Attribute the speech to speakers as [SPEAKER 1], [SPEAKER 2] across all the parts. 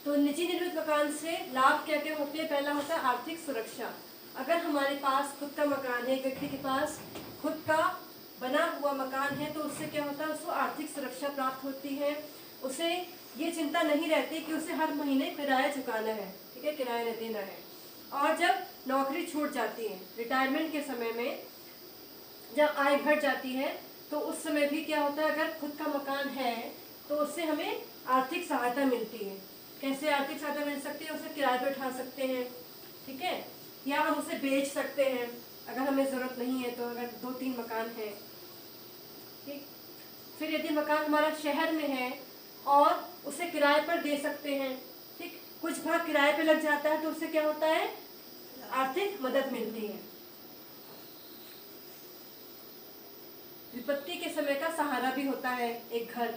[SPEAKER 1] तो निजी निर्मित मकान से लाभ क्या क्या होते हैं? पहला होता है आर्थिक सुरक्षा। अगर हमारे पास खुद का मकान है, एक व्यक्ति के पास खुद का बना हुआ मकान है, तो उससे क्या होता है? उसको आर्थिक सुरक्षा प्राप्त होती है। उसे ये चिंता नहीं रहती कि उसे हर महीने किराया चुकाना है, ठीक है, किराया देना है। और जब नौकरी छूट जाती है, रिटायरमेंट के समय में जब आय घट जाती है, तो उस समय भी क्या होता है? अगर खुद का मकान है तो उससे हमें आर्थिक सहायता मिलती है। कैसे आर्थिक सहायता मिल सकती है? उसे किराए पे उठा सकते हैं, ठीक है, या हम उसे बेच सकते हैं अगर हमें ज़रूरत नहीं है तो, अगर 2-3 मकान है, ठीक। फिर यदि मकान हमारा शहर में है और उसे किराए पर दे सकते हैं, ठीक, कुछ भाग किराए पे लग जाता है तो उससे क्या होता है? आर्थिक मदद मिलती है। विपत्ति के समय का सहारा भी होता है एक घर,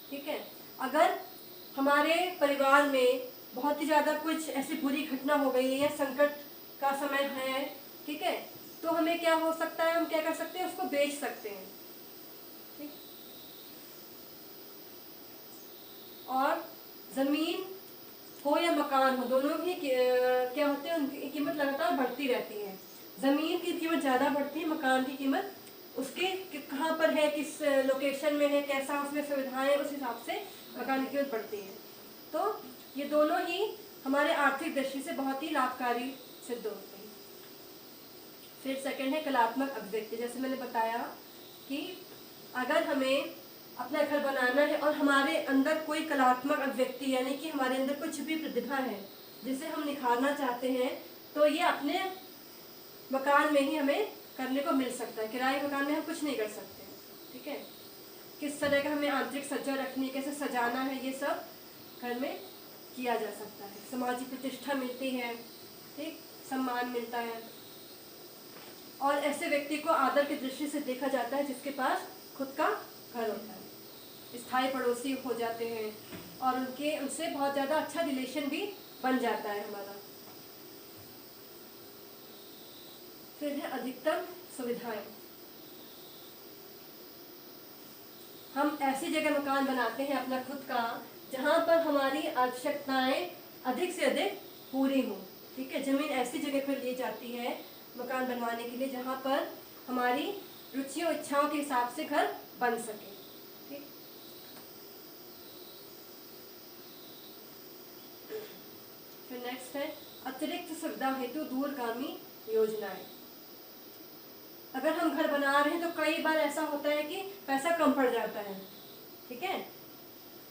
[SPEAKER 1] ठीक है। अगर हमारे परिवार में बहुत ही ज़्यादा कुछ ऐसी बुरी घटना हो गई है या संकट का समय है, ठीक है, तो हमें क्या हो सकता है? हम क्या कर सकते हैं? उसको बेच सकते हैं, ठीक। और ज़मीन हो या मकान हो, दोनों की क्या होते हैं? उनकी कीमत लगातार बढ़ती रहती है। ज़मीन की कीमत ज़्यादा बढ़ती है, मकान की कीमत उसके कहाँ पर है, किस लोकेशन में है, कैसा उसमें सुविधाएं, उस हिसाब से मकान की कीमत बढ़ती है। तो ये दोनों ही हमारे आर्थिक दृष्टि से बहुत ही लाभकारी सिद्ध होते हैं। फिर सेकंड है कलात्मक अभिव्यक्ति। जैसे मैंने बताया कि अगर हमें अपना घर बनाना है और हमारे अंदर कोई कलात्मक अभिव्यक्ति, यानी कि हमारे अंदर कोई छुपी प्रतिभा है जिसे हम निखारना चाहते हैं, तो ये अपने मकान में ही हमें करने को मिल सकता है। किराए मकान में हम कुछ नहीं कर सकते, ठीक है। किस तरह का हमें आंतरिक सज्जा रखनी है, कैसे सजाना है, ये सब घर में किया जा सकता है। सामाजिक प्रतिष्ठा मिलती है, ठीक, सम्मान मिलता है, और ऐसे व्यक्ति को आदर की दृष्टि से देखा जाता है जिसके पास खुद का घर होता है। स्थायी पड़ोसी हो जाते हैं और उनसे बहुत ज़्यादा अच्छा रिलेशन भी बन जाता है हमारा। फिर है अधिकतम सुविधाएं। हम ऐसी जगह मकान बनाते हैं अपना खुद का जहाँ पर हमारी आवश्यकताएं अधिक से अधिक पूरी हों, ठीक है। जमीन ऐसी जगह पर ली जाती है मकान बनवाने के लिए जहाँ पर हमारी रुचियों इच्छाओं के हिसाब से घर बन सके, ठीक। फिर नेक्स्ट है अतिरिक्त सुविधा हेतु दूरगामी योजनाएं। अगर हम घर बना रहे हैं तो कई बार ऐसा होता है कि पैसा कम पड़ जाता है, ठीक है,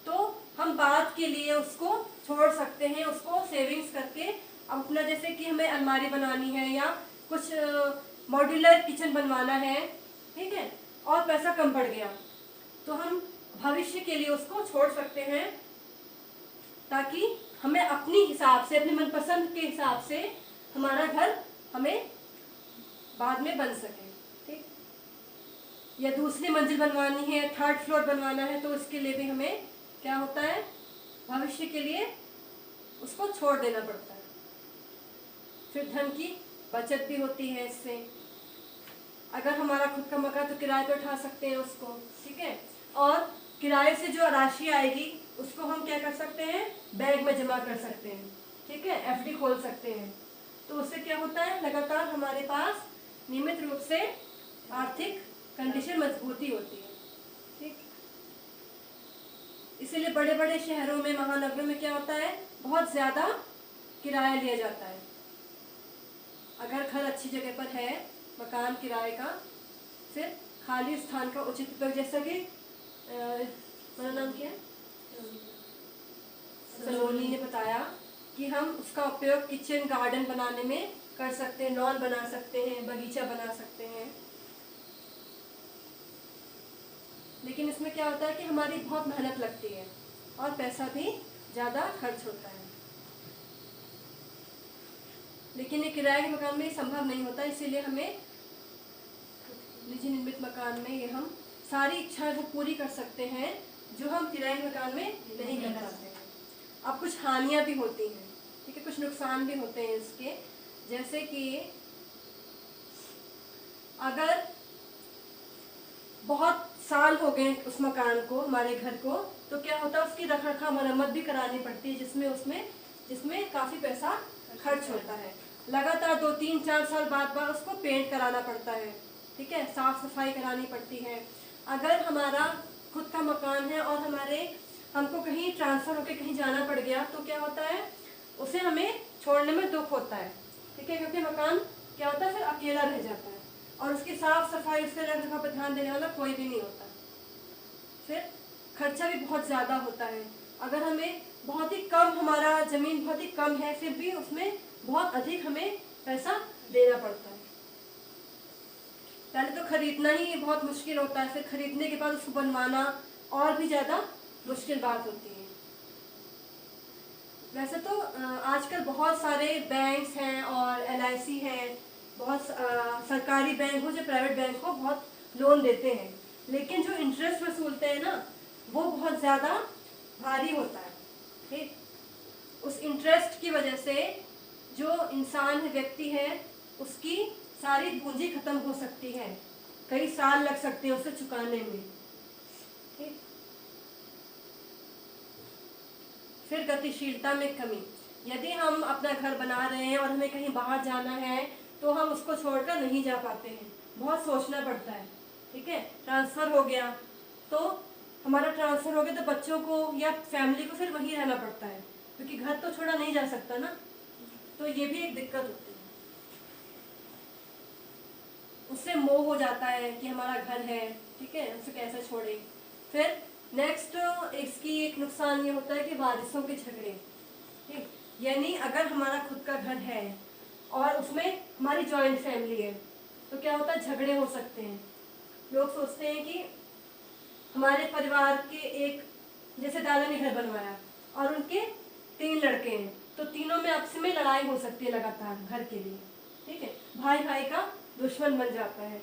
[SPEAKER 1] तो हम बाद के लिए उसको छोड़ सकते हैं, उसको सेविंग्स करके अपना, जैसे कि हमें अलमारी बनानी है या कुछ मॉड्यूलर किचन बनवाना है, ठीक है, और पैसा कम पड़ गया तो हम भविष्य के लिए उसको छोड़ सकते हैं, ताकि हमें अपनी हिसाब से, अपने मनपसंद के हिसाब से हमारा घर हमें बाद में बन सके, ठीक। या दूसरी मंजिल बनवानी है, 3rd फ्लोर बनवाना है, तो उसके लिए भी हमें क्या होता है? भविष्य के लिए उसको छोड़ देना पड़ता है। फिर धन की बचत भी होती है इससे। अगर हमारा खुद का मकान तो किराए पे उठा सकते हैं उसको, ठीक है, और किराए से जो राशि आएगी उसको हम क्या कर सकते हैं? बैंक में जमा कर सकते हैं, ठीक है, एफडी खोल सकते हैं। तो उससे क्या होता है? लगातार हमारे पास नियमित रूप से आर्थिक कंडीशन मजबूती होती है, ठीक। इसीलिए बड़े बड़े शहरों में, महानगरों में क्या होता है? बहुत ज्यादा किराया लिया जाता है। अगर घर अच्छी जगह पर है, मकान किराए का, फिर खाली स्थान का उचित उपयोग, जैसा कि मेरा नाम क्या है, सलोनी ने बताया कि हम उसका उपयोग किचन गार्डन बनाने में कर सकते हैं, लॉन बना सकते हैं, बगीचा बना सकते हैं। लेकिन इसमें क्या होता है कि हमारी बहुत मेहनत लगती है और पैसा भी ज़्यादा खर्च होता है। लेकिन ये किराए के मकान में संभव नहीं होता, इसीलिए हमें निजी निर्मित मकान में ये हम सारी इच्छाएं वो पूरी कर सकते हैं जो हम किराए के मकान में नहीं कर पाते हैं। अब कुछ हानियां भी होती हैं, ठीक है, कुछ नुकसान भी होते हैं इसके। जैसे कि अगर बहुत साल हो गए उस मकान को, हमारे घर को, तो क्या होता है उसकी रख रखाव मरम्मत भी करानी पड़ती है, जिसमें काफ़ी पैसा खर्च होता है। लगातार 2-3-4 साल बाद उसको पेंट कराना पड़ता है, ठीक है, साफ सफाई करानी पड़ती है। अगर हमारा खुद का मकान है और हमको कहीं ट्रांसफ़र होकर कहीं जाना पड़ गया तो क्या होता है, उसे हमें छोड़ने में दुख होता है, ठीक है, क्योंकि मकान क्या होता है फिर अकेला रह जाता है और उसकी साफ सफाई, उसके रख रखाव पर ध्यान देने वाला कोई भी नहीं होता। फिर खर्चा भी बहुत ज़्यादा होता है। अगर हमें बहुत ही कम, हमारा ज़मीन बहुत ही कम है, फिर भी उसमें बहुत अधिक हमें पैसा देना पड़ता है। पहले तो खरीदना ही बहुत मुश्किल होता है, फिर खरीदने के बाद उसको बनवाना और भी ज़्यादा मुश्किल बात होती है। वैसे तो आजकल बहुत सारे बैंक्स हैं और LIC है, बहुत सरकारी बैंक हो जो प्राइवेट बैंक हो, बहुत लोन देते हैं, लेकिन जो इंटरेस्ट वसूलते हैं ना वो बहुत ज़्यादा भारी होता है, ठीक। उस इंटरेस्ट की वजह से जो इंसान है, व्यक्ति है, उसकी सारी पूंजी खत्म हो सकती है, कई साल लग सकते हैं उसे चुकाने में, ठीक। फिर गतिशीलता में कमी। यदि हम अपना घर बना रहे हैं और हमें कहीं बाहर जाना है तो हम उसको छोड़कर नहीं जा पाते हैं, बहुत सोचना पड़ता है, ठीक है। ट्रांसफ़र हो गया तो बच्चों को या फैमिली को फिर वहीं रहना पड़ता है, क्योंकि घर तो छोड़ा नहीं जा सकता ना, तो ये भी एक दिक्कत होती है। उससे मोह हो जाता है कि हमारा घर है, ठीक है, उसे कैसे छोड़े। फिर नेक्स्ट इसकी एक नुकसान ये होता है कि वारिसों के झगड़े, ठीक। यानी अगर हमारा खुद का घर है और उसमें हमारी जॉइंट फैमिली है तो क्या होता है, झगड़े हो सकते हैं। लोग सोचते हैं कि हमारे परिवार के एक, जैसे दादा ने घर बनवाया और उनके 3 लड़के हैं, तो तीनों में आपस में लड़ाई हो सकती है लगातार घर के लिए, ठीक है, भाई भाई का दुश्मन बन जाता है।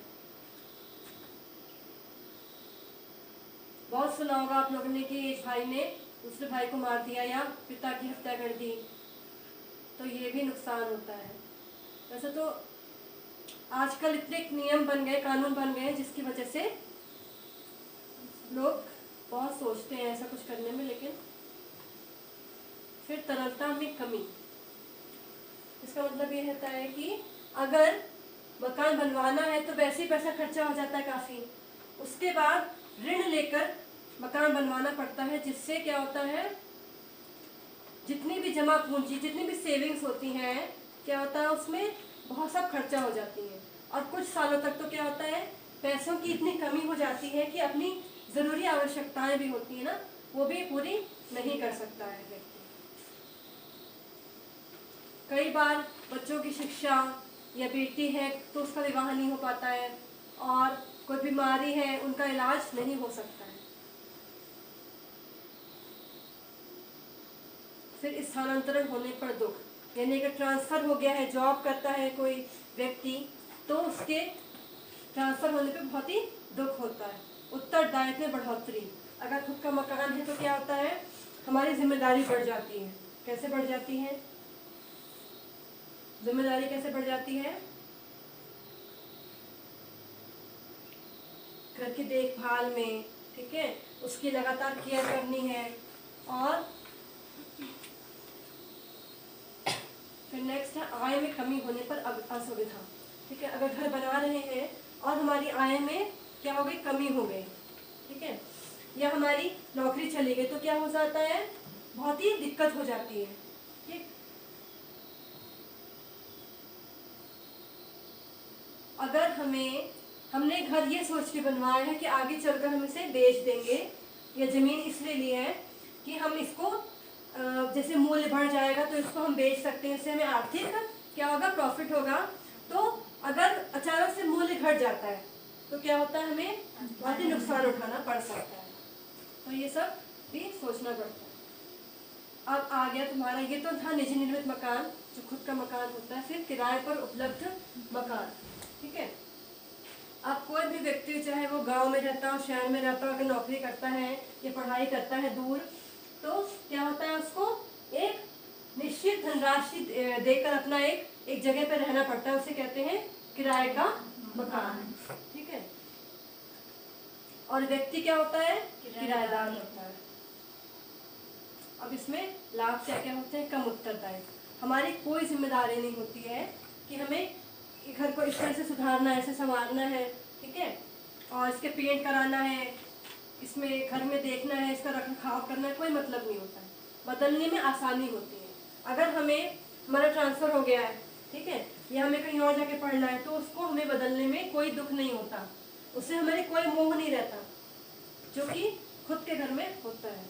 [SPEAKER 1] बहुत सुना होगा आप लोगों ने कि एक भाई ने दूसरे भाई को मार दिया या पिता की हत्या कर दी, तो ये भी नुकसान होता है। वैसे तो आजकल इतने नियम बन गए, कानून बन गए, जिसकी वजह से लोग बहुत सोचते हैं ऐसा कुछ करने में, लेकिन फिर तरलता में कमी। इसका मतलब ये रहता है कि अगर मकान बनवाना है तो वैसे ही पैसा खर्चा हो जाता है काफ़ी, उसके बाद ऋण लेकर मकान बनवाना पड़ता है, जिससे क्या होता है, जितनी भी जमा पूंजी, जितनी भी सेविंग्स होती हैं, क्या होता है उसमें बहुत सब खर्चा हो जाती है और कुछ सालों तक तो क्या होता है, पैसों की इतनी कमी हो जाती है कि अपनी ज़रूरी आवश्यकताएं भी होती है ना, वो भी पूरी नहीं कर सकता है व्यक्ति। कई बार बच्चों की शिक्षा, या बेटी है तो उसका विवाह नहीं हो पाता है, और कोई बीमारी है उनका इलाज नहीं हो सकता है। फिर स्थानांतरण होने पर दुख, यानी अगर ट्रांसफ़र हो गया है, जॉब करता है कोई व्यक्ति, तो उसके ट्रांसफ़र होने पे बहुत ही दुख होता है। उत्तरदायित्व में बढ़ोतरी, अगर खुद का मकान है तो क्या होता है, हमारी जिम्मेदारी बढ़ जाती है। कैसे बढ़ जाती है जिम्मेदारी, कैसे बढ़ जाती है, घर की देखभाल में, ठीक है, उसकी लगातार केयर करनी है। और फिर नेक्स्ट है आय में कमी होने पर असुविधा, ठीक है। अगर घर बना रहे हैं और हमारी आय में क्या हो गई, कमी हो गई, ठीक है, या हमारी नौकरी चली गई, तो क्या हो जाता है, बहुत ही दिक्कत हो जाती है, ठीक। अगर हमने घर ये सोच के बनवाया है कि आगे चलकर हम इसे बेच देंगे, या ज़मीन इसलिए ली है कि हम इसको जैसे मूल्य बढ़ जाएगा तो इसको हम बेच सकते हैं, इससे हमें आर्थिक क्या होगा, प्रॉफिट होगा। तो अगर अचानक से मूल्य घट जाता है तो क्या होता है, हमें बहुत ही नुकसान उठाना पड़ सकता है। तो ये सब भी सोचना पड़ता है। अब आ गया तुम्हारा, ये तो था निजी निर्मित मकान, जो खुद का मकान होता है। फिर किराए पर उपलब्ध मकान, ठीक है। अब कोई भी व्यक्ति, चाहे वो गांव में रहता हो, शहर में रहता हो, अगर नौकरी करता है या पढ़ाई करता है दूर, तो क्या होता है, उसको एक निश्चित धनराशि देकर अपना एक जगह पर रहना पड़ता है, उसे कहते हैं किराए का मकान, ठीक है। और व्यक्ति क्या होता है, किराएदार होता है। अब इसमें लाभ क्या क्या होते हैं, कम उत्तरदायित्व। हमारी कोई जिम्मेदारी नहीं होती है कि हमें घर को इस तरह से सुधारना है, ऐसे संवारना है, ठीक है, और इसके पेंट कराना है, इसमें घर में देखना है, इसका रखरखाव करना है, कोई मतलब नहीं होता है। बदलने में आसानी होती है। अगर हमें हमारा ट्रांसफ़र हो गया है, ठीक है, या हमें कहीं और जाके पढ़ना है, तो उसको हमें बदलने में कोई दुख नहीं होता, उससे हमारे कोई मोह नहीं रहता, जो कि खुद के घर में होता है।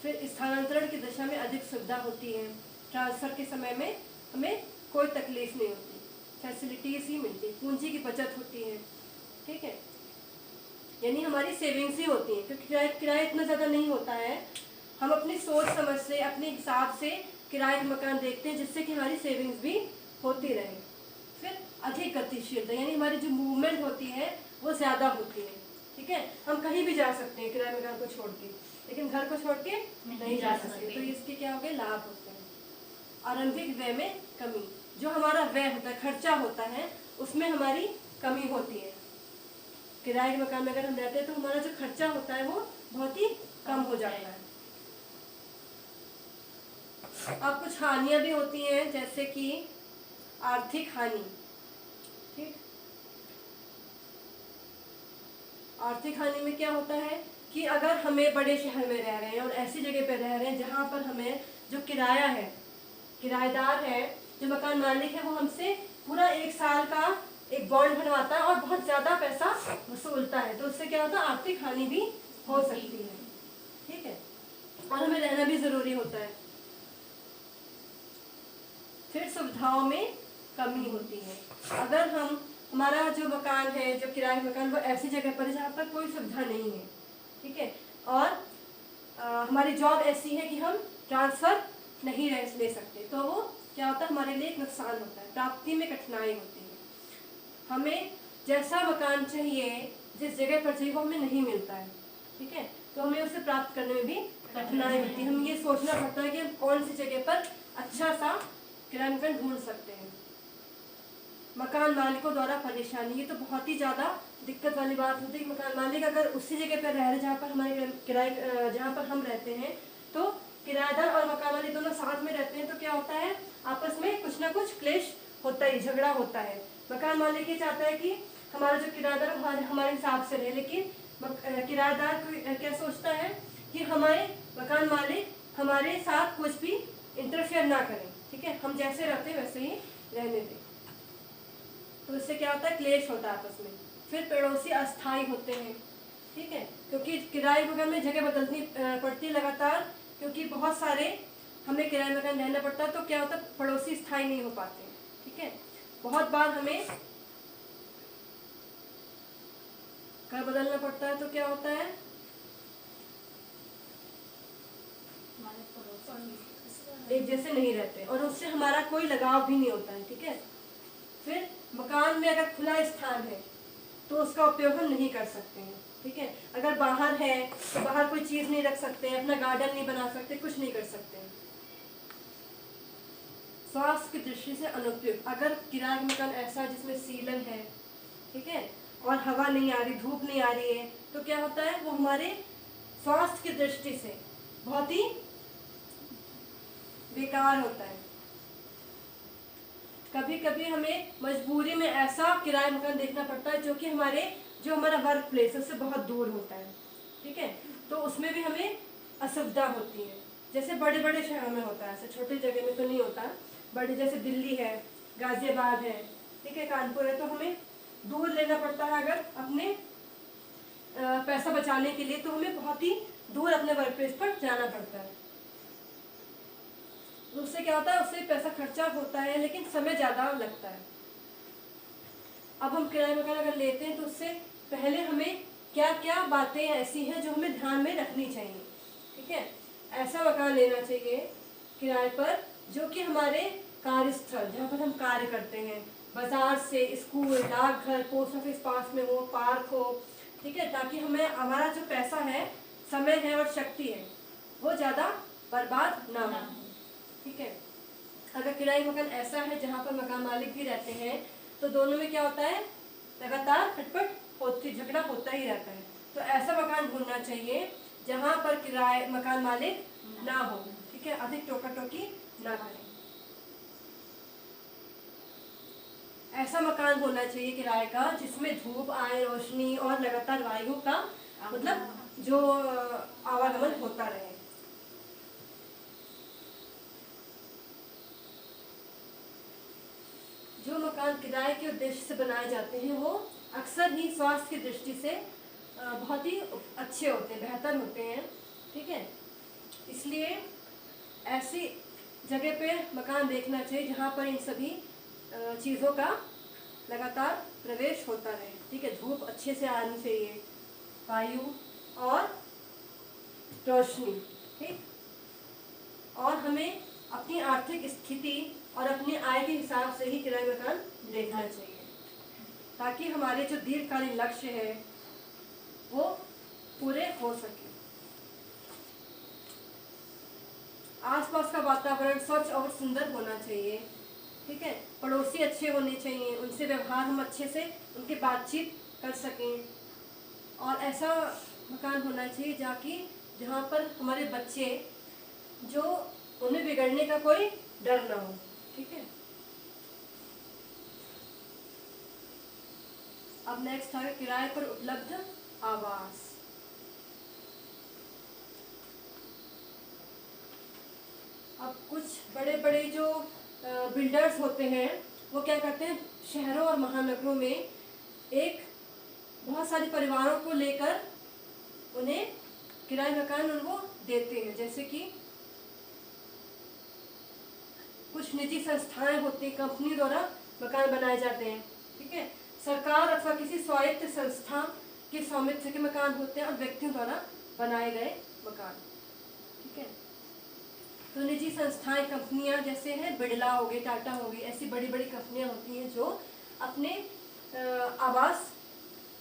[SPEAKER 1] फिर स्थानांतरण की दिशा में अधिक सुविधा होती है। ट्रांसफ़र के समय में हमें कोई तकलीफ नहीं होती, फैसिलिटीज़ ही मिलती, पूंजी की बचत होती है, ठीक है, यानी हमारी सेविंग्स ही होती है, क्योंकि किराया इतना ज़्यादा नहीं होता है। हम अपनी सोच समझ से, अपने हिसाब से किराए का मकान देखते हैं, जिससे कि हमारी सेविंग्स भी होती रहे। फिर अधिक गतिशीलता, यानी हमारी जो मूवमेंट होती है वो ज़्यादा होती है, ठीक है, हम कहीं भी जा सकते हैं किराए मकान को छोड़ के, लेकिन घर को छोड़ के नहीं जा सकते। तो इसके क्या हो गए, लाभ होते हैं। आरंभिक व्यय में कमी, जो हमारा व्यय होता है, खर्चा होता है, उसमें हमारी कमी होती है। किराए के मकान में अगर हम रहते हैं तो हमारा जो खर्चा होता है वो बहुत ही कम हो जाता है। अब कुछ हानियां भी होती हैं, जैसे कि आर्थिक हानि, ठीक, आर्थिक हानि में क्या होता है कि अगर हमें बड़े शहर में रह रहे हैं और ऐसी जगह पे रह रहे हैं जहाँ पर हमें जो किराया है, किराएदार है, जो मकान मालिक है, वो हमसे पूरा 1 साल का एक बॉन्ड बनवाता है और बहुत ज़्यादा पैसा वसूलता है, तो उससे क्या होता है, आर्थिक हानि भी हो सकती है, ठीक है, और हमें रहना भी ज़रूरी होता है। फिर सुविधाओं में कमी होती है। अगर हमारा जो मकान है, जो किराए का मकान, वो ऐसी जगह पर है जहाँ पर कोई सुविधा नहीं है, ठीक है, और हमारी जॉब ऐसी है कि हम ट्रांसफ़र नहीं ले सकते, तो वो क्या होता है, हमारे लिए एक नुकसान होता है, प्राप्ति में कठिनाई होती है। हमें जैसा मकान चाहिए, जिस जगह पर चाहिए, वो हमें नहीं मिलता है, ठीक है, तो हमें उसे प्राप्त करने में भी कठिनाई होती है। हम ये सोचना पड़ता है कि हम कौन सी जगह पर अच्छा सा किराया मकान ढूंढ सकते हैं। मकान मालिकों द्वारा परेशानी, ये तो बहुत ही ज़्यादा दिक्कत वाली बात होती है। मकान मालिक अगर उसी जगह पर रह रहे जहाँ पर हमारे किराए, जहाँ पर हम रहते हैं, तो किराएदार और मकान मालिक दोनों साथ में रहते हैं, तो क्या होता है, आपस में कुछ ना कुछ क्लेश होता ही, झगड़ा होता है। मकान मालिक ये चाहता है कि हमारा जो किराएदार हमारे हिसाब से रहे, लेकिन किराएदार क्या सोचता है कि हमारे मकान मालिक हमारे साथ कुछ भी इंटरफेयर ना करें, ठीक है, हम जैसे रहते हैं वैसे ही रहने दें, तो इससे क्या होता है, क्लेश होता है आपस में। फिर पड़ोसी अस्थायी होते हैं, ठीक है, क्योंकि किराए मकान में जगह बदलनी पड़ती है लगातार, क्योंकि बहुत सारे हमें किराए मकान रहना पड़ता है, तो क्या होता है, पड़ोसी स्थायी नहीं हो पाते, ठीक है, बहुत बार हमें घर बदलना पड़ता है, तो क्या होता है, एक जैसे नहीं रहते और उससे हमारा कोई लगाव भी नहीं होता है, ठीक है। फिर मकान में अगर खुला स्थान है तो उसका उपयोग हम नहीं कर सकते हैं, ठीक है, अगर बाहर है तो बाहर कोई चीज़ नहीं रख सकते, अपना गार्डन नहीं बना सकते, कुछ नहीं कर सकते। स्वास्थ्य की दृष्टि से अनुपयुक्त, अगर किराए का मकान ऐसा जिसमें सीलन है, ठीक है, और हवा नहीं आ रही, धूप नहीं आ रही है, तो क्या होता है, वो हमारे स्वास्थ्य की दृष्टि से बहुत ही बेकार होता है। कभी कभी हमें मजबूरी में ऐसा किराया मकान देखना पड़ता है जो हमारा वर्क प्लेस उससे बहुत दूर होता है, ठीक है, तो उसमें भी हमें असुविधा होती है। जैसे बड़े बड़े शहरों में होता है, ऐसे छोटी जगह में तो नहीं होता, बड़े जैसे दिल्ली है, गाजियाबाद है, ठीक है, कानपुर है, तो हमें दूर लेना पड़ता है। अगर अपने पैसा बचाने के लिए तो हमें बहुत ही दूर अपने वर्क प्लेस पर जाना पड़ता है। उससे क्या होता है, उससे पैसा खर्चा होता है, लेकिन समय ज़्यादा लगता है। अब हम किराए मकान अगर लेते हैं तो उससे पहले हमें क्या क्या बातें ऐसी हैं जो हमें ध्यान में रखनी चाहिए, ठीक है। ऐसा मकान लेना चाहिए किराए पर जो कि हमारे कार्यस्थल, जहाँ पर हम कार्य करते हैं, बाजार से स्कूल, डाकघर, पोस्ट ऑफिस पास में हो, पार्क हो, ठीक है, ताकि हमें हमारा जो पैसा है, समय है और शक्ति है, वो ज़्यादा बर्बाद ना हो, ठीक है। अगर किराए मकान ऐसा है जहाँ पर मकान मालिक भी रहते हैं, तो दोनों में क्या होता है, लगातार खटपट होती, झगड़ा होता ही रहता है, तो ऐसा मकान ढूंढना चाहिए जहां पर किराए मकान मालिक ना हो, ठीक है, अधिक टोका टोकी ना करें। ऐसा मकान होना चाहिए किराए का जिसमें धूप आए, रोशनी और लगातार वायु का मतलब जो आवागमन होता रहे। जो मकान किराए के उद्देश्य से बनाए जाते हैं वो अक्सर ही स्वास्थ्य की दृष्टि से बहुत ही अच्छे होते हैं, बेहतर होते हैं, ठीक है। इसलिए ऐसी जगह पे मकान देखना चाहिए जहाँ पर इन सभी चीज़ों का लगातार प्रवेश होता रहे, ठीक है। धूप अच्छे से आनी चाहिए, वायु और रोशनी, ठीक। और हमें अपनी आर्थिक स्थिति और अपनी आय के हिसाब से ही किराए मकान देखना चाहिए ताकि हमारे जो दीर्घकालीन लक्ष्य है वो पूरे हो सके। आसपास का वातावरण स्वच्छ और सुंदर होना चाहिए, ठीक है। पड़ोसी अच्छे होने चाहिए, उनसे व्यवहार हम अच्छे से उनके बातचीत कर सकें। और ऐसा मकान होना चाहिए जहाँ पर हमारे बच्चे जो उन्हें बिगड़ने का कोई डर ना हो, ठीक है। अब नेक्स्ट है किराए पर उपलब्ध आवास। अब कुछ बड़े बड़े जो बिल्डर्स होते हैं वो क्या करते हैं, शहरों और महानगरों में एक बहुत सारे परिवारों को लेकर उन्हें किराए मकान उनको देते हैं। जैसे कि कुछ निजी संस्थाएं होती हैं, कंपनी द्वारा मकान बनाए जाते हैं, ठीक है। सरकार अथवा किसी स्वायत्त संस्था के स्वामित्व के मकान होते हैं और व्यक्तियों द्वारा बनाए गए मकान, ठीक है। तो निजी संस्थाएं, कंपनियां जैसे हैं बिड़ला हो गई, टाटा हो गई, ऐसी बड़ी बड़ी कंपनियां होती हैं जो अपने आवास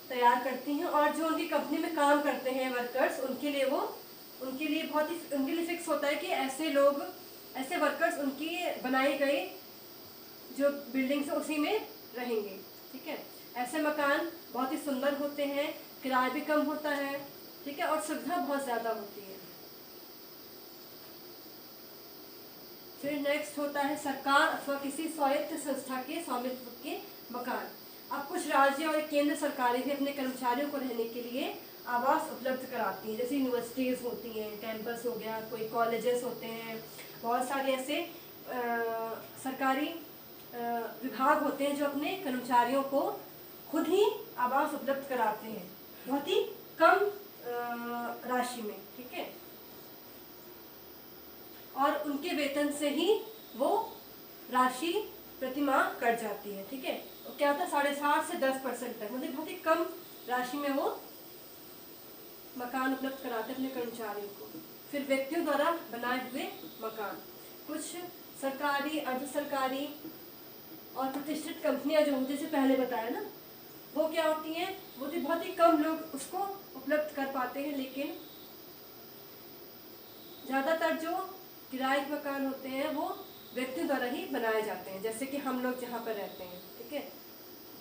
[SPEAKER 1] तैयार करती हैं और जो उनकी कंपनी में काम करते हैं वर्कर्स, उनके लिए बहुत ही उनके लिए फिक्स होता है कि ऐसे वर्कर्स उनकी बनाई गई जो बिल्डिंग्स है उसी में रहेंगे, ठीक है। ऐसे मकान बहुत ही सुंदर होते हैं, किराया भी कम होता है, ठीक है, और सुविधा बहुत ज़्यादा होती है। फिर नेक्स्ट होता है सरकार अथवा किसी स्वायत्त संस्था के स्वामित्व के मकान। अब कुछ राज्य और केंद्र सरकारें भी अपने कर्मचारियों को रहने के लिए आवास उपलब्ध कराती हैं। जैसे यूनिवर्सिटीज़ होती हैं, कैंपस हो गया, कोई कॉलेजेस होते हैं, बहुत सारे ऐसे सरकारी विभाग होते हैं जो अपने कर्मचारियों को खुद ही आवास उपलब्ध कराते हैं बहुत ही कम राशि में, ठीक है। और उनके वेतन से ही वो राशि प्रतिमाह कट जाती है, ठीक है। तो क्या होता है 7.5 से 10% तक, मतलब बहुत ही कम राशि में वो मकान उपलब्ध कराते हैं अपने कर्मचारियों को। फिर व्यक्तियों द्वारा बनाए हुए मकान, कुछ सरकारी, अर्ध सरकारी और प्रतिष्ठित कंपनियां जो जैसे पहले बताया ना, वो क्या होती हैं, वो तो बहुत ही कम लोग उसको उपलब्ध कर पाते हैं, लेकिन ज़्यादातर जो किराए के मकान होते हैं वो व्यक्तियों द्वारा ही बनाए जाते हैं। जैसे कि हम लोग जहाँ पर रहते हैं, ठीक है,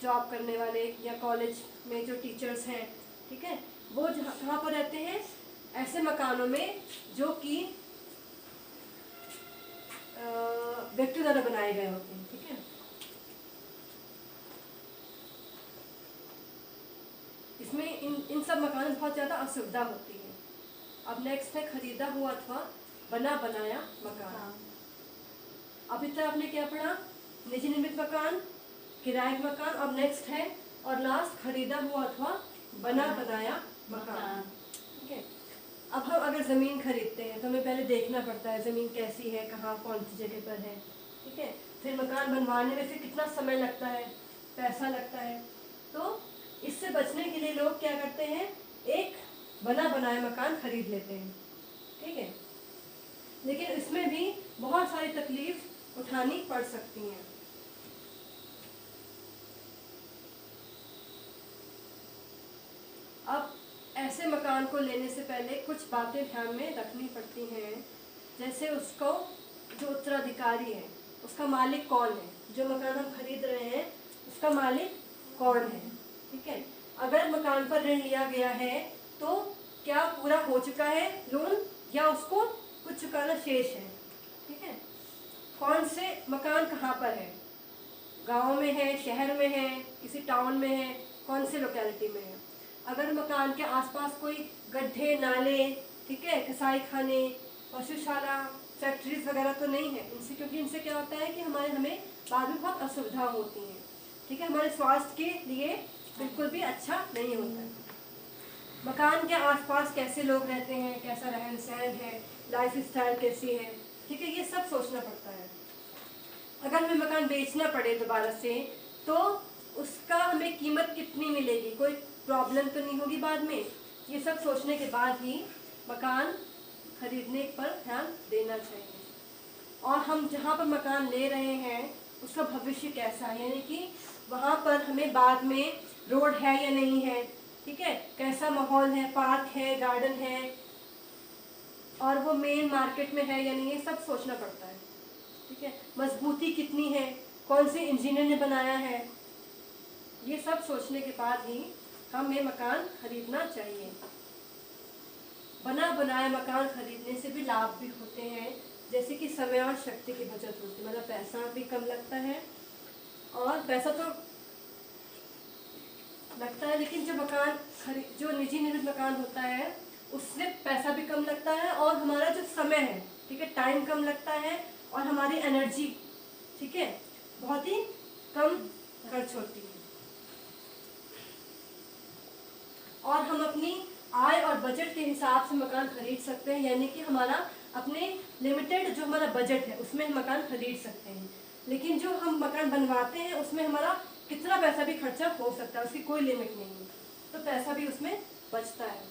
[SPEAKER 1] जॉब करने वाले या कॉलेज में जो टीचर्स हैं, ठीक है, वो जहाँ पर रहते हैं ऐसे मकानों में जो कि व्यक्तियों द्वारा बनाए गए होते हैं, ठीक है। इसमें इन सब मकानों में बहुत ज़्यादा असुविधा होती है। अब नेक्स्ट है खरीदा हुआ अथवा बना बनाया मकान। अभी तक आपने क्या पढ़ा, निजी निर्मित मकान, किराए का मकान, अब नेक्स्ट है और लास्ट खरीदा हुआ अथवा बना बनाया मकान, ठीक है। अब हम अगर ज़मीन खरीदते हैं तो हमें पहले देखना पड़ता है ज़मीन कैसी है, कहाँ कौन सी जगह पर है, ठीक है। फिर मकान बनवाने में फिर कितना समय लगता है, पैसा लगता है। तो इससे बचने के लिए लोग क्या करते हैं, एक बना बनाया मकान खरीद लेते हैं, ठीक है। लेकिन इसमें भी बहुत सारी तकलीफ उठानी पड़ सकती हैं। अब ऐसे मकान को लेने से पहले कुछ बातें ध्यान में रखनी पड़ती हैं, जैसे उसको जो उत्तराधिकारी है उसका मालिक कौन है, जो मकान हम खरीद रहे हैं उसका मालिक कौन है, ठीक है। अगर मकान पर ऋण लिया गया है तो क्या पूरा हो चुका है लोन या उसको कुछ चुकाना शेष है। ठीक है, कौन से मकान कहाँ पर है, गांव में है, शहर में है, किसी टाउन में है, कौन से लोकेलिटी में है। अगर मकान के आसपास कोई गड्ढे नाले, ठीक है, कसाई खाने, पशुशाला, फैक्ट्रीज वगैरह तो नहीं है इनसे, क्योंकि इनसे क्या होता है कि हमें बाद में बहुत असुविधा होती है। ठीक है, हमारे स्वास्थ्य के लिए बिल्कुल भी अच्छा नहीं होता है। मकान के आसपास कैसे लोग रहते हैं, कैसा रहन सहन है, लाइफ स्टाइल कैसी है, ठीक है, ये सब सोचना पड़ता है। अगर हमें मकान बेचना पड़े दोबारा से तो उसका हमें कीमत कितनी मिलेगी, कोई प्रॉब्लम तो नहीं होगी बाद में। ये सब सोचने के बाद ही मकान खरीदने पर ध्यान देना चाहिए। और हम जहाँ पर मकान ले रहे हैं उसका भविष्य कैसा है, यानी कि वहाँ पर हमें बाद में रोड है या नहीं है, ठीक है, कैसा माहौल है, पार्क है, गार्डन है, और वो मेन मार्केट में है या नहीं, ये सब सोचना पड़ता है। ठीक है, मजबूती कितनी है, कौन से इंजीनियर ने बनाया है, ये सब सोचने के बाद ही हमें मकान खरीदना चाहिए। बना बनाया मकान खरीदने से भी लाभ भी होते हैं, जैसे कि समय और शक्ति की बचत होती है, मतलब पैसा भी कम लगता है, और पैसा तो लगता है लेकिन जो निजी निर्मित मकान होता है उससे पैसा भी कम लगता है, और हमारा जो समय है, ठीक है, टाइम कम लगता है, और हमारी एनर्जी, ठीक है, बहुत ही कम खर्च होती है, और हम अपनी आय और बजट के हिसाब से मकान खरीद सकते हैं। यानी कि हमारा अपने लिमिटेड जो हमारा बजट है उसमें हम मकान खरीद सकते हैं, लेकिन जो हम मकान बनवाते हैं उसमें हमारा कितना पैसा भी खर्चा हो सकता है, उसकी कोई लिमिट नहीं है, तो पैसा भी उसमें बचता है।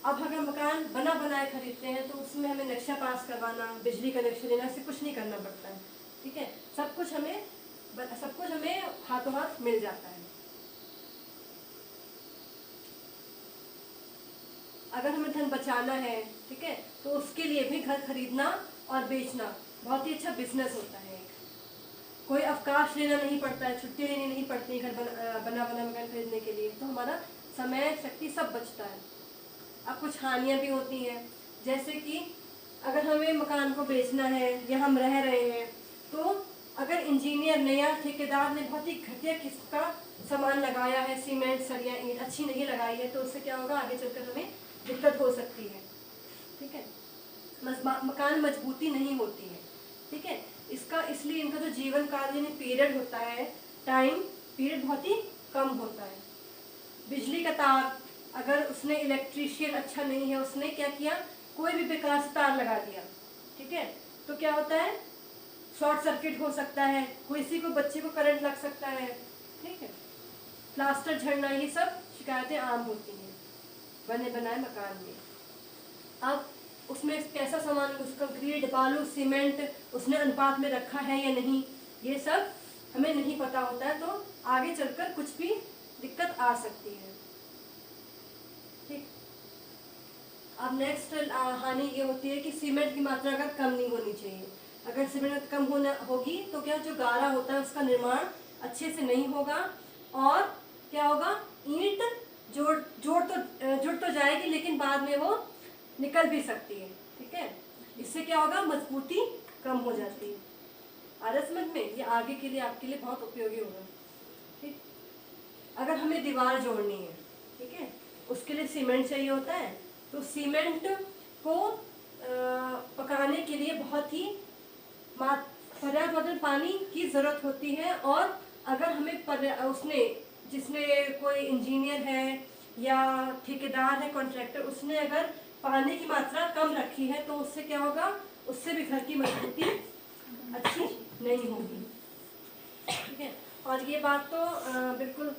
[SPEAKER 1] अब अगर मकान बना बनाए खरीदते हैं तो उसमें हमें नक्शा पास करवाना, बिजली कनेक्शन लेना, से कुछ नहीं करना पड़ता है। ठीक है, सब कुछ हमें हाथों हाथ मिल जाता है। अगर हमें धन बचाना है, ठीक है, तो उसके लिए भी घर खरीदना और बेचना बहुत ही अच्छा बिजनेस होता है। कोई अवकाश लेना नहीं पड़ता है, छुट्टी लेनी नहीं पड़ती घर बना मकान खरीदने के लिए, तो हमारा समय शक्ति सब बचता है। अब कुछ हानियां भी होती हैं, जैसे कि अगर हमें मकान को बेचना है या हम रह रहे हैं, तो अगर इंजीनियर ने या ठेकेदार ने बहुत ही घटिया किस्म का सामान लगाया है, सीमेंट, सरिया, ईंट अच्छी नहीं लगाई है, तो उससे क्या होगा, आगे चलकर हमें दिक्कत हो सकती है। ठीक है, मकान मजबूती नहीं होती है। ठीक है, इसलिए इनका जो जीवन काल यानी पीरियड होता है, टाइम पीरियड बहुत ही कम होता है। बिजली का तार, अगर उसने इलेक्ट्रीशियन अच्छा नहीं है, उसने क्या किया, कोई भी बेकार से तार लगा दिया, ठीक है, तो क्या होता है, शॉर्ट सर्किट हो सकता है, किसी को बच्चे को करंट लग सकता है। ठीक है, प्लास्टर झड़ना, ये सब शिकायतें आम होती हैं बने बनाए मकान में। अब उसमें कैसा सामान, कंक्रीट, बालू, सीमेंट उसने अनुपात में रखा है या नहीं, ये सब हमें नहीं पता होता है, तो आगे चलकर कुछ भी दिक्कत आ सकती है। ठीक, अब नेक्स्ट हानि ये होती है कि सीमेंट की मात्रा अगर कम नहीं होनी चाहिए। अगर सीमेंट कम होगी तो क्या, जो गारा होता है उसका निर्माण अच्छे से नहीं होगा, और क्या होगा, ईंट जुड़ तो जाएगी लेकिन बाद में वो निकल भी सकती है। ठीक है, इससे क्या होगा, मजबूती कम हो जाती है। आ रहा समझ में, ये आगे के लिए आपके लिए बहुत उपयोगी होगा। ठीक, अगर हमें दीवार जोड़नी है, ठीक है, उसके लिए सीमेंट चाहिए होता है, तो सीमेंट को पकाने के लिए बहुत ही पर्याप्त मात्रा में पानी की ज़रूरत होती है, और अगर हमें जिसने कोई इंजीनियर है या ठेकेदार है, कॉन्ट्रैक्टर, उसने अगर पानी की मात्रा कम रखी है, तो उससे क्या होगा, उससे भी घर की मजबूती अच्छी नहीं होगी। ठीक है, और ये बात तो बिल्कुल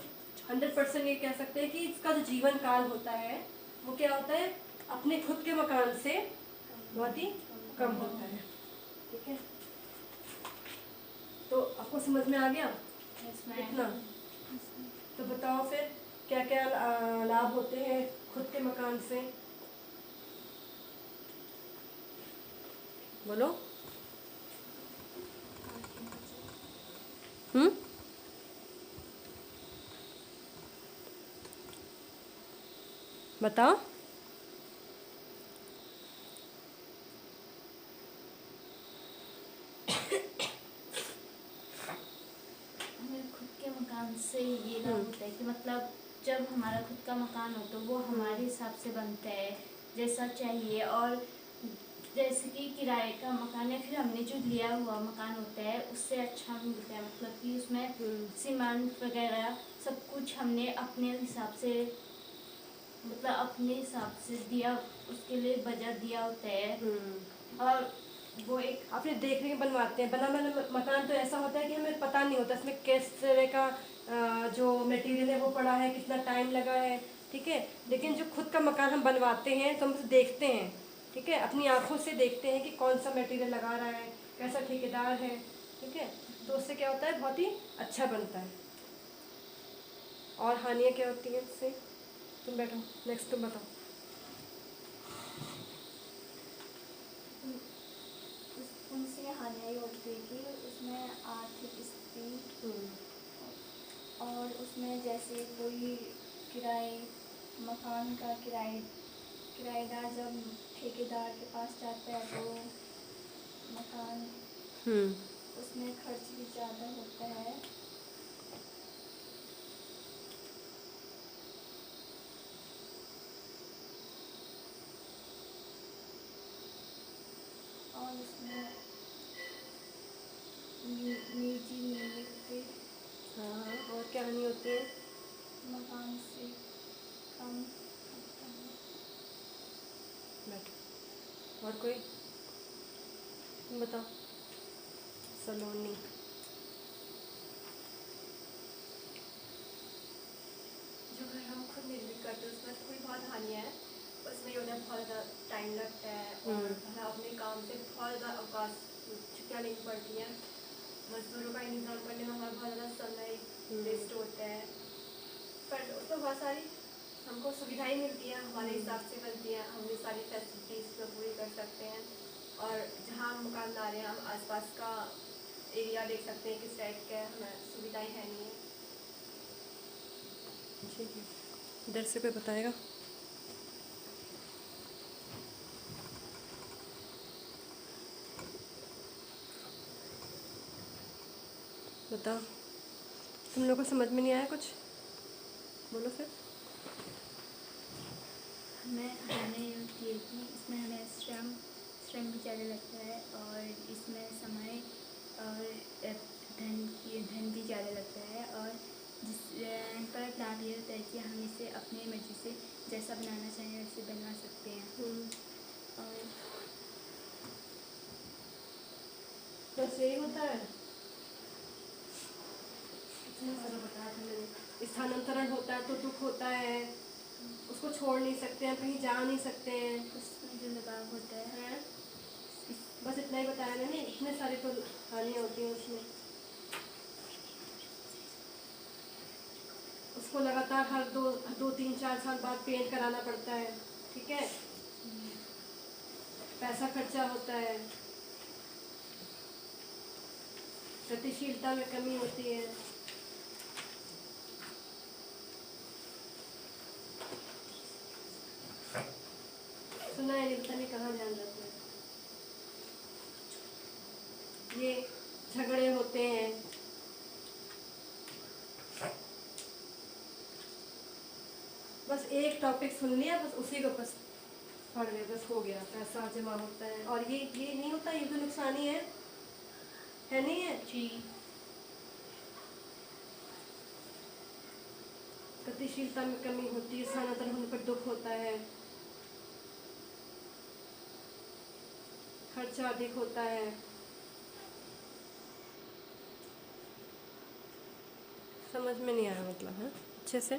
[SPEAKER 1] 100% ये कह सकते हैं कि इसका जो जीवन काल होता है वो क्या होता है, अपने खुद के मकान से बहुत ही कम होता है। ठीक है, तो आपको समझ में आ गया इतना? तो बताओ फिर क्या क्या लाभ होते हैं खुद के मकान से, बोलो। बताओ।
[SPEAKER 2] हमें खुद के मकान से ये लाभ होता है कि मतलब जब हमारा खुद का मकान हो तो वो हमारे हिसाब से बनता है जैसा चाहिए। और जैसे कि किराए का मकान है, फिर हमने जो लिया हुआ मकान होता है उससे अच्छा मिलता है। मतलब कि उसमें सीमेंट वगैरह सब कुछ हमने अपने हिसाब से, मतलब अपने हिसाब से दिया, उसके लिए बजट दिया होता है। और वो एक
[SPEAKER 1] अपने देख रेख बनवाते हैं। बना बना मकान तो ऐसा होता है कि हमें पता नहीं होता इसमें किस तरह का जो मटेरियल है वो पड़ा है, कितना टाइम लगा है, ठीक है। लेकिन जो खुद का मकान हम बनवाते हैं तो हम उसे देखते हैं, ठीक है, अपनी आंखों से देखते हैं कि कौन सा मटेरियल लगा रहा है, कैसा ठेकेदार है, ठीक है। तो उससे क्या होता है, बहुत ही अच्छा बनता है। और हानियाँ क्या होती हैं इससे? तुम बैठो, नेक्स्ट तुम बताओ।
[SPEAKER 2] उनसे हानियाँ ये होती है कि उसमें आर्थिक स्थिति, और उसमें जैसे कोई किराए मकान का किराएदार जब ठेकेदार के पास जाता है तो मकान उसमें खर्च भी ज़्यादा होता है। और उसमें निजी नियुक्ति
[SPEAKER 1] हाँ, और क्या हानि होती है?
[SPEAKER 2] मकान से कम होता है।
[SPEAKER 1] बैठो, और कोई? तुम बताओ। सलोनी।
[SPEAKER 3] जो घर हम खुद निर्मित करते हैं उसमें थोड़ी बहुत हानियाँ हैं। उसमें ये होता है बहुत ज़्यादा टाइम लगता है और हमें अपने काम से बहुत ज़्यादा अवकाश छुट्टियाँ लेनी पड़ती हैं। मजदूरों का इंतज़ाम करने में हमारा बहुत ज़्यादा समय वेस्ट होता है। पर उसमें बहुत सारी हमको सुविधाएं मिलती हैं, हमारे हिसाब से बनती हैं, हम ये सारी फैसिलिटीज़ में पूरी कर सकते हैं। और जहाँ हम मकान बना रहे हैं हम आसपास का एरिया देख सकते हैं किस टाइप का है, हमें सुविधाएं है नहीं है।
[SPEAKER 1] ठीक है, इधर से कोई बताएगा? बताओ। तुम लोगों को समझ में नहीं आया कुछ? बोलो फिर।
[SPEAKER 2] हमें ये होती है कि इसमें हमें श्रम भी ज़्यादा लगता है और इसमें समय और धन भी ज़्यादा लगता है। और जिस पर लाभ ये होता है कि हम इसे अपनी मर्जी से जैसा बनाना चाहें वैसे बनवा सकते हैं। और
[SPEAKER 1] बस यही होता है। इतना सारा बताया था मैंने। स्थानांतरण होता है तो दुख होता है, उसको छोड़ नहीं सकते हैं, कहीं जा नहीं सकते हैं,
[SPEAKER 2] उसमें जो लगाव होता है
[SPEAKER 1] हैं? बस इतना ही बताया मैंने। इतने सारे तो हानियाँ होती हैं उसमें। उसको लगातार हर दो 3 4 साल बाद पेंट कराना पड़ता है, ठीक है। पैसा खर्चा होता है, गतिशीलता में कमी होती है। सुना है नहीं, पता नहीं कहाँ ध्यान जाता है। ये झगड़े होते हैं, बस एक टॉपिक सुन लिया, बस उसी को बस पढ़ लिया, बस हो गया। पैसा जमा होता है और ये नहीं होता, ये तो नुकसान ही है नहीं है?
[SPEAKER 2] जी।
[SPEAKER 1] गतिशीलता में कमी होती है, स्थानांतरण होने पर दुख होता है, खर्चा अधिक होता है। समझ में नहीं आया मतलब है अच्छे से?